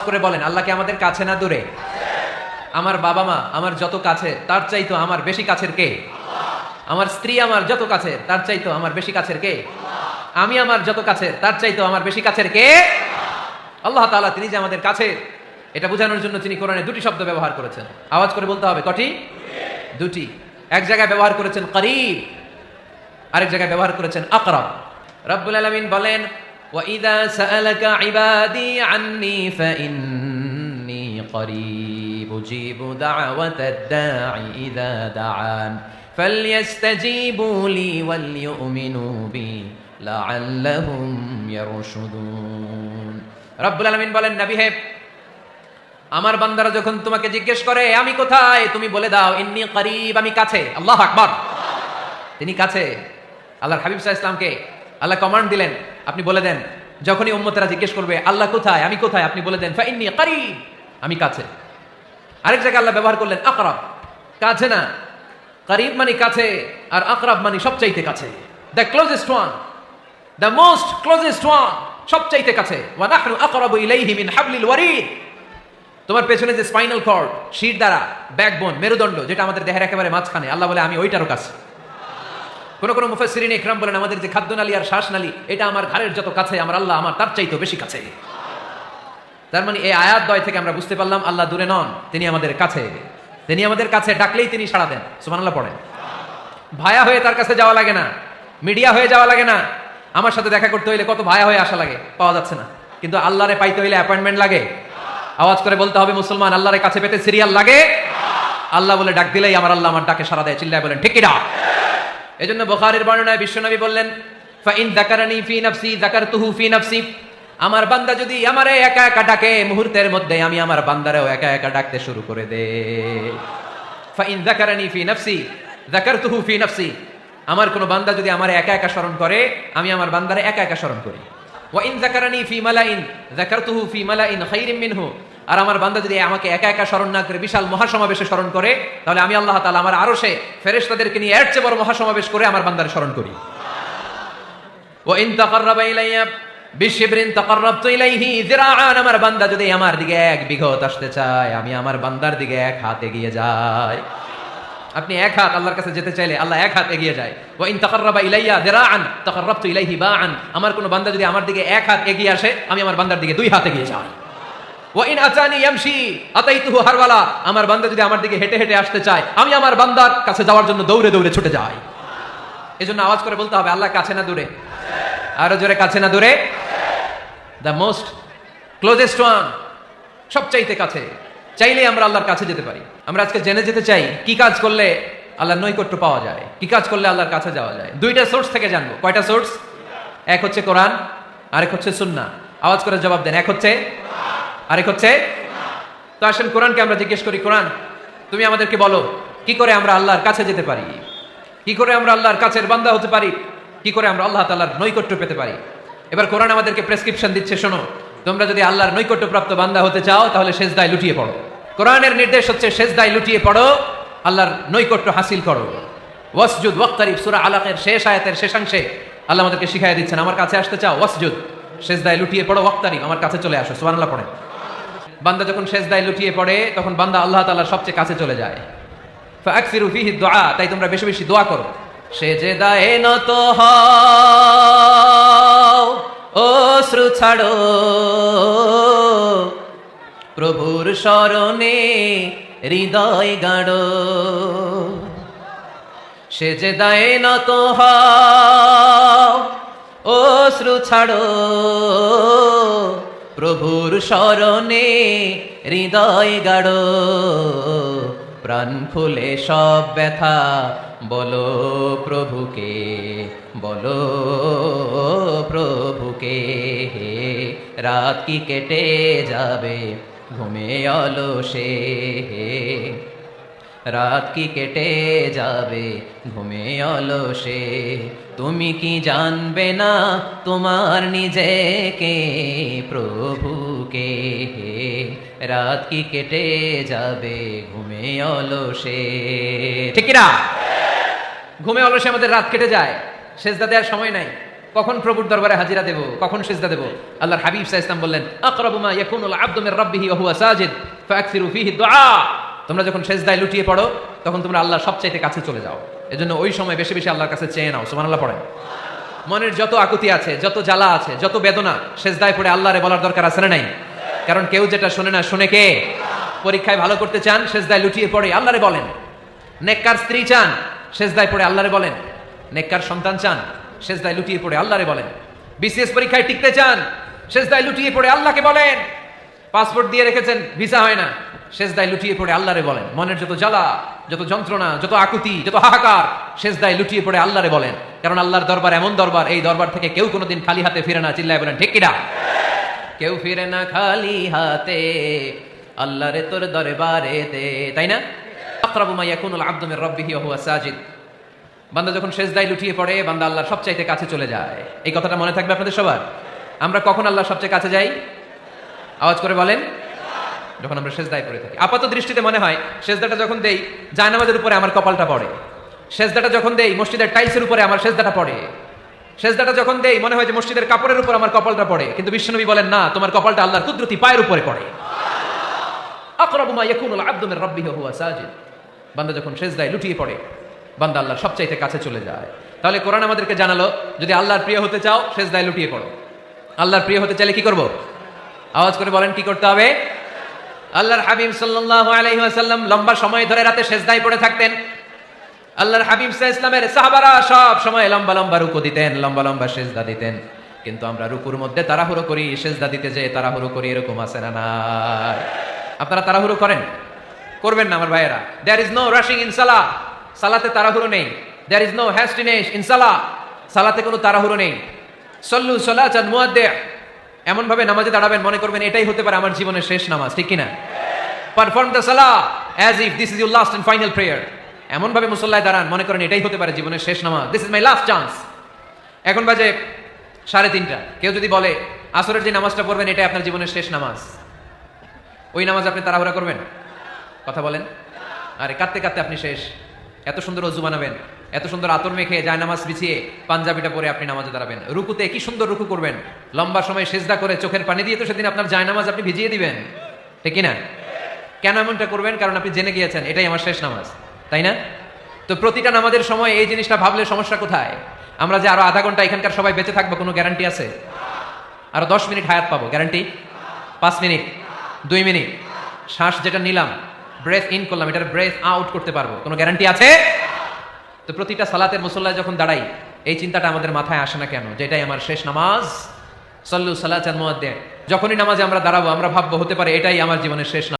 করে বলেন, আল্লাহ কি আমাদের কাছে না দূরে? আমার বাবা মা আমার যত কাছে তার চাইতো আমার বেশি কাছের কে? আমার স্ত্রী আমার যত কাছে তার চাইতো আমার বেশি কাছের কে? আমি আমার যত কাছে তার চাইতো আমার বেশি কাছের কে? আল্লাহ তাআলা তিনি যে আমাদের কাছে, এটা বোঝানোর জন্য তিনি কোরআনে দুটি শব্দ ব্যবহার করেছেন। আওয়াজ করে বলতে হবে, কটি? দুটি। এক জায়গায় ব্যবহার করেছেন করিব, আরেক জায়গায় ব্যবহার করেছেন আকরাব। রব্বুল আলামিন বলেন, وَإِذَا سَأَلَكَ عِبَادِي عَنِّي فَإِنِّي قَرِيبٌ أُجِيبُ دَعْوَةَ الدَّاعِ إِذَا دَعَانِ فَلْيَسْتَجِيبُوا لِي وَلْيُؤْمِنُوا بِي لَعَلَّهُمْ يَرْشُدُونَ। রব্বুল আলামিন বলেন, নবী হে, আমার বান্দারা যখন তোমাকে জিজ্ঞেস করে আমি কোথায়, তুমি বলে দাও ইন্নী করিব, আমি কাছে। আল্লাহু আকবার, তিনি কাছে। আল্লাহর হাবিব সাল্লাল্লাহু আলাইহি ওয়াসাল্লামকে আল্লাহ কমান্ড দিলেন, আপনি বলে দেন যখনই উম্মতেরা জিজ্ঞেস করবে আল্লাহ কোথায়, আমি কোথায়, আপনি বলে দেন ফাইন্নী করিব, আমি কাছে। আরেক জায়গায় আল্লাহ ব্যবহার করলেন আকরাব, কাছে না, করিব মানে কাছে, আর আকরাব মানে সবচাইতে কাছে, the closest one, the most closest one, সবচাইতে কাছে। ওয়া নাহনু আকরাবু ইলাইহি মিন হাবলিল ওয়ারিদ। তোমার পেছনে যে স্পাইনাল কর্ড, শির দ্বারা, ব্যাকবোন, মেরুদণ্ড, যেটা আমাদের দেহের একেবারে মাঝখানে, আল্লাহ বলে আমি ওইটারও কাছে। কোন কোন মুফাসসিরিন ইকরাম বলেন আমাদের যে খাদ্যনালী আর শ্বাসনালী, এটা আমার ঘাড়ের যত কাছে, আমার আল্লাহ আমার তার চাইতেও বেশি কাছে। তার মানে এই আয়াত দ্বয় থেকে আমরা বুঝতে পারলাম আল্লাহ দূরে নন, তিনি আমাদের কাছে। তিনি আমাদের কাছে, ডাকলেই তিনি সাড়া দেন। সুবহানাল্লাহ পড়েন। ভায়া হয়ে তার কাছে যাওয়া লাগে না, মিডিয়া হয়ে যাওয়া লাগে না। আমার সাথে দেখা করতে হইলে কত ভায়া হয়ে আসা লাগে, পাওয়া যাচ্ছে না। কিন্তু আল্লাহরে পাইতে হইলে অ্যাপয়েন্টমেন্ট লাগে। আওয়াজ করে বলতে হবে মুসলমান, আল্লাহর কাছে পেতে সিরিয়াল লাগে। আল্লাহ বলে ডাক দিলেই আমার আল্লাহ আমার ডাকে সাড়া দেয়। চিল্লায় বলেন ঠিক কিনা? এজন্য বুখারীর বর্ণনায় বিশ্বনবী বললেন, ফাইন যাকারানি ফি নাফসি যাকারতুহু ফি নাফসি। আমার বান্দা যদি আমারে একা একা ডাকে, মুহূর্তের মধ্যে আমি আমার বান্দারেও একা একা ডাকতে শুরু করে দেই। ফাইন যাকারানি ফি নাফসি যাকারতুহু ফি নাফসি। আমার কোন বান্দা যদি আমারে একা একা স্মরণ করে, আমি আমার বান্দারে একা একা স্মরণ করি। ওয়া ইন যাকারানি ফি মালাইন যাকারতুহু ফি মালাইন খায়রিম মিনহু। আর আমার বান্দা যদি আমাকে একা একা স্মরণ না করে বিশাল মহাসমাবেশে স্মরণ করে, তাহলে আমি আল্লাহ তাআলা আমার আরশে ফেরেশতাদেরকে নিয়ে এর চেয়ে বড় মহাসমাবেশ করে আমার বান্দারে স্মরণ করি। ওয়া ইন তাকাররাবা ইলাইয়া বিশিবরিন তাকাররাবতু ইলাইহি যিরাআন। আমার বান্দা যদি আমার দিকে এক বিঘত আসতে চায়, আমি আমার বান্দার দিকে এক হাত এগিয়ে যাই। আপনি এক হাত আল্লাহর কাছে যেতে চাইলে আল্লাহ এক হাত এগিয়ে যায়। ওয়া ইন তাকাররাবা ইলাইয়া যিরাআন তাকাররাবতু ইলাইহি বাআন। আমার কোন বান্দা যদি আমার দিকে এক হাত এগিয়ে আসে, আমি আমার বান্দার দিকে দুই হাত এগিয়ে যাই। ওয়া ইন আতানি ইয়ামশি আতাইতুহু হারওয়ালা। আমার বান্দা যদি আমার দিকে হেঁটে হেঁটে আসতে চায়, আমি আমার বান্দার কাছে যাওয়ার জন্য দৌড়ে দৌড়ে ছুটে যাই। এজন্য আওয়াজ করে বলতে হবে আল্লাহ কাছে না দূরে? আরো জোরে, কাছে না দূরে? দ্য মোস্ট ক্লোজেস্ট ওয়ান, সবচাইতে কাছে। চাইলেই আমরা আল্লাহর কাছে যেতে পারি। আমরা আজকে জেনে যেতে চাই কি কাজ করলে আল্লাহর নৈকট্য পাওয়া যায়, কি কাজ করলে আল্লাহর কাছে যাওয়া যায়। দুইটা সোর্স থেকে জানবো। কয়টা সোর্স? এক হচ্ছে কোরআন, আরেক হচ্ছে সুন্নাহ। আওয়াজ করে জবাব দেন, এক হচ্ছে, আরেক হচ্ছে। তো আসেন কোরআনকে আমরা জিজ্ঞেস করি, কোরআন তুমি আমাদেরকে বলো কি করে আমরা আল্লাহর কাছে যেতে পারি, কি করে আমরা আল্লাহর কাছের বান্দা হতে পারি, কি করে আমরা আল্লাহ তাআলার নৈকট্য পেতে পারি। এবার কোরআন আমাদেরকে প্রেসক্রিপশন দিচ্ছে, শোনো, তোমরা যদি আল্লাহর নৈকট্যপ্রাপ্ত বান্দা হতে চাও তাহলে সেজদায় লুটিয়ে পড়ো। কোরআনের নির্দেশ হচ্ছে সেজদায় লুটিয়ে পড়ো, আল্লাহর নৈকট্য হাসিল করো। ওয়াসজুদ ওয়াক্তারিব, সূরা আলাকের শেষ আয়াতের শেষাংশে আল্লাহ আমাদেরকে শিখাইয়া দিচ্ছেন, আমার কাছে আসতে চাও, ওয়াসজুদ, সেজদায় লুটিয়ে পড়ো, ওয়াক্তারিব, আমার কাছে চলে আসো। সুবহানাল্লাহ পড়েন। বান্দা যখন সেজদায় লুটিয়ে পড়ে, তখন বান্দা আল্লাহ তাআলার সবচেয়ে কাছে চলে যায়। ফাআকসিরু ফীহি দুআ, তাই তোমরা বেশি বেশি দোয়া করো। সেজদায় নত হও, অশ্রু ছাড়ো, প্রভুর শরণে হৃদয় গাড়ো। সেজদায় নত হও, অশ্রু ছাড়ো, প্রভুর শরণে হৃদয় গাড়ো। প্রাণ খুলে সব ব্যথা বলো প্রভুকে, বলো প্রভুকে। রাত কি কেটে যাবে ঘুমে অলসে, রাত কি কেটে যাবে ঘুমে অলসে। তুমি কি জানবে না তোমার নিজেকে, প্রভুকে। রাত কি কেটে যাবে ঘুমে অলসে। ঠিক না? ঘুমে অলসে আমাদের রাত কেটে যায়, সেজদা দেওয়ার সময় নাই। কখন প্রভুর দরবারে হাজিরা দেব, কখন সিজদা দেব? আল্লাহর হাবিব সাল্লাল্লাহু আলাইহি ওয়াসাল্লাম বললেন, আকরাবু মা ইয়াকুনুল আবদু মির রাব্বিহি ওয়া হুয়া সাজিদ ফাআকসিরু ফীহি দুআ। তোমরা যখন সিজদায় লুটিয়ে পড়ো তখন তোমরা আল্লাহর সবচাইতে কাছে চলে যাও। এজন্য ওই সময় বেশি বেশি আল্লাহর কাছে চেয়ে নাও। সুবহানাল্লাহ পড়েন। মনের যত আকুতি আছে, যত জ্বালা আছে, যত বেদনা, সিজদায় পড়ে আল্লাহরে বলার দরকার আছে না নাই? কারণ কেউ যেটা শোনে না, শোনে কে? পরীক্ষায় ভালো করতে চান, সিজদায় লুটিয়ে পড়ে আল্লাহরে বলেন। নেককার স্ত্রী চান, সিজদায় পড়ে আল্লাহরে বলেন। নেককার সন্তান চান, সিজদায় লুটিয়ে পড়ে আল্লাহরে বলেন। বিসিএস পরীক্ষায় টিকতে চান, সিজদায় লুটিয়ে পড়ে আল্লাহকে বলেন। পাসপোর্ট দিয়ে রেখেছেন, ভিসা হয় না, সিজদায় লুটিয়ে পড়ে আল্লাহরে বলেন। মনের যত জ্বালা, যত যন্ত্রণা, যত আকুতি, যত হাহাকার, সিজদায় লুটিয়ে পড়ে আল্লাহরে বলেন। কারণ আল্লাহর দরবার এমন দরবার, এই দরবার থেকে কেউ কোনোদিন খালি হাতে ফিরে না। চিল্লায় বলেন ঠিক কিনা? কেউ ফিরে না খালি হাতে, আল্লাহরে তোর দরবারে দে, তাই না? আকরাবু মা ইয়াকুনুল আবদু মির রাব্বিহি ওয়া হুয়া সাজিদ। বান্দা যখন সিজদায় লুটিয়ে পড়ে, বান্দা আল্লাহর সবচাইতে কাছে চলে যায়। এই কথাটা মনে থাকবে আপনাদের সবার। আমরা কখন আল্লাহর সবচেয়ে কাছে যাই? আওয়াজ করে বলেন। যখন আমরা সিজদায় পড়ে থাকি। আপাত দৃষ্টিতে মনে হয় সিজদাটা যখন দেই জায়নামাজের উপরে আমার কপালটা পড়ে, সিজদাটা যখন দেই মসজিদের টাইলসের উপরে আমার সিজদাটা পড়ে, সিজদাটা যখন দেই মনে হয় যে মসজিদের কাপড়ের উপর আমার কপালটা পড়ে। কিন্তু বিশ্বনবী বলেন না, তোমার কপালটা আল্লাহর কুদরতি পায়ের উপরে পড়ে। আকরাবু মা ইয়াকুনুল আবদু মির রাব্বিহি ওয়া হুয়া সাজিদ। বান্দা যখন সিজদায় লুটিয়ে পড়ে, বান্দা আল্লাহর সবচাইতে কাছে চলে যায়। তাহলে কোরআন আমাদেরকে জানালো, যদি আল্লাহর প্রিয় হতে চাও সিজদায় লুটিয়ে পড়ো। আল্লাহর প্রিয় হতে চাইলে কি করব? আওয়াজ করে বলেন কি করতে হবে? আল্লাহর হাবিব সাল্লাল্লাহু আলাইহি ওয়াসাল্লাম লম্বা সময় ধরে রাতে সিজদায় পড়ে থাকতেন। আল্লাহর হাবিব সাল্লাল্লাহু আলাইহি ওয়াসাল্লামের সাহাবারা সব সময় লম্বা লম্বা রুকু দিতেন, লম্বা লম্বা সিজদা দিতেন। কিন্তু আমরা রুকুর মধ্যে তাড়াহুড়ো করি, সিজদা দিতে যেয়ে তাড়াহুড়ো করি, এরকম আছে না নাই? আপনারা তাড়াহুড়ো করেন? করবেন না আমার ভাইয়েরা। There is no rushing in সালাহ। সালাতে তাড়াহুড়ো নেই। There is no hastiness in সালাহ। সালাতে কোনো তাড়াহুড়ো নেই। সল্লু সালাতান মুআদ্দিআ। এমন ভাবে নামাজে দাঁড়াবেন মনে করবেন এটাই হতে পারে আমার জীবনের শেষ নামাজ, ঠিক কিনা? পারফর্ম দ্য সালাহ as if this is your last and final prayer. এমন ভাবে মুসল্লায় দাঁড়ান মনে করেন এটাই হতে পারে জীবনের শেষ নামাজ। This is my last chance. এখন বাজে 3:30। কেউ যদি বলে আসরের যে নামাজটা পড়বেন এটাই আপনার জীবনের শেষ নামাজ, ওই নামাজ আপনি তাড়াহুড়া করবেন? কথা বলেন। আরে কাঁদতে কাঁদতে আপনি শেষ। এত সুন্দর ওযু বানাবেন, এত সুন্দর আতর মেখে জায়নামাজ বিছিয়ে পাঞ্জাবিটা পরে আপনি নামাজে দাঁড়াবেন। রুকুতে কি সুন্দর রুকু করবেন, লম্বা সময় সিজদা করে চোখের পানি দিয়ে তো সেদিন আপনার জায়নামাজ আপনি ভিজিয়ে দিবেন, ঠিক কিনা? কেন এমনটা করবেন? কারণ আপনি জেনে গিয়েছেন এটাই আমার শেষ নামাজ, তাই না? তো প্রতিটা নামাজের সময় এই জিনিসটা ভাবলে সমস্যা কোথায়? আমরা যে আরো আধা ঘন্টা এখানকার সবাই বেঁচে থাকবো কোনো গ্যারান্টি আছে? আরো 10 মিনিট হায়াত পাবো, গ্যারান্টি? 5 মিনিট, 2 মিনিট, শ্বাস যেটা নিলাম, ব্রেথ ইন করলাম, এটার ব্রেথ আউট করতে পারবো, কোনো গ্যারান্টি আছে? তো প্রতিটা সালাতের মুসল্লায় যখন দাঁড়াই এই চিন্তাটা আমাদের মাথায় আসে না কেন যে এটাই আমার শেষ নামাজ? সল্লু সালাতান মুআদ্দিআ। যখনই নামাজে আমরা দাঁড়াবো আমরা ভাববো হতে পারে এটাই আমার জীবনের শেষ নামাজ।